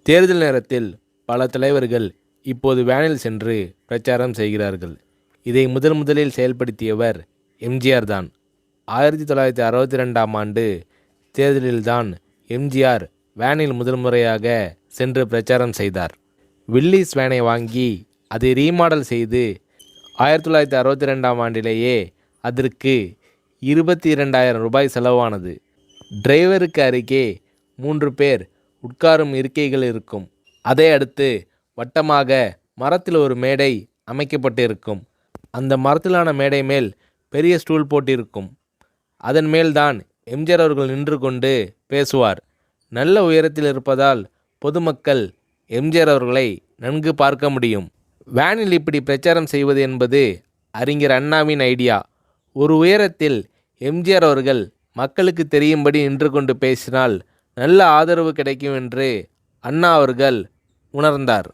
தேர்தல் நேரத்தில் பல தலைவர்கள் இப்போது வேனில் சென்று பிரச்சாரம் செய்கிறார்கள். இதை முதலில் செயல்படுத்தியவர் எம்ஜிஆர் தான். 1962ஆம் ஆண்டு தேர்தலில்தான் எம்ஜிஆர் வேனில் முறையாக சென்று பிரச்சாரம் செய்தார். வில்லிஸ் வேனை வாங்கி அதை ரீமாடல் செய்து 1962ஆம் ஆண்டிலேயே அதற்கு 22,000 ரூபாய் செலவானது. டிரைவருக்கு அருகே 3 பேர் உட்காரும் இருக்கைகள் இருக்கும். அதை அடுத்து வட்டமாக மரத்தில் ஒரு மேடை அமைக்கப்பட்டிருக்கும். அந்த மரத்திலான மேடை மேல் பெரிய ஸ்டூல் போட்டிருக்கும். அதன் மேல்தான் எம்ஜிஆர் அவர்கள் நின்று கொண்டு பேசுவார். நல்ல உயரத்தில் இருப்பதால் பொதுமக்கள் எம்ஜிஆர் அவர்களை நன்கு பார்க்க முடியும். வேனில் இப்படி பிரச்சாரம் செய்வது என்பது அறிஞர் அண்ணாவின் ஐடியா. ஒரு உயரத்தில் எம்ஜிஆர் அவர்கள் மக்களுக்கு தெரியும்படி நின்று கொண்டு பேசினால் நல்ல ஆதரவு கிடைக்கும் என்று அண்ணா அவர்கள் உணர்ந்தார்.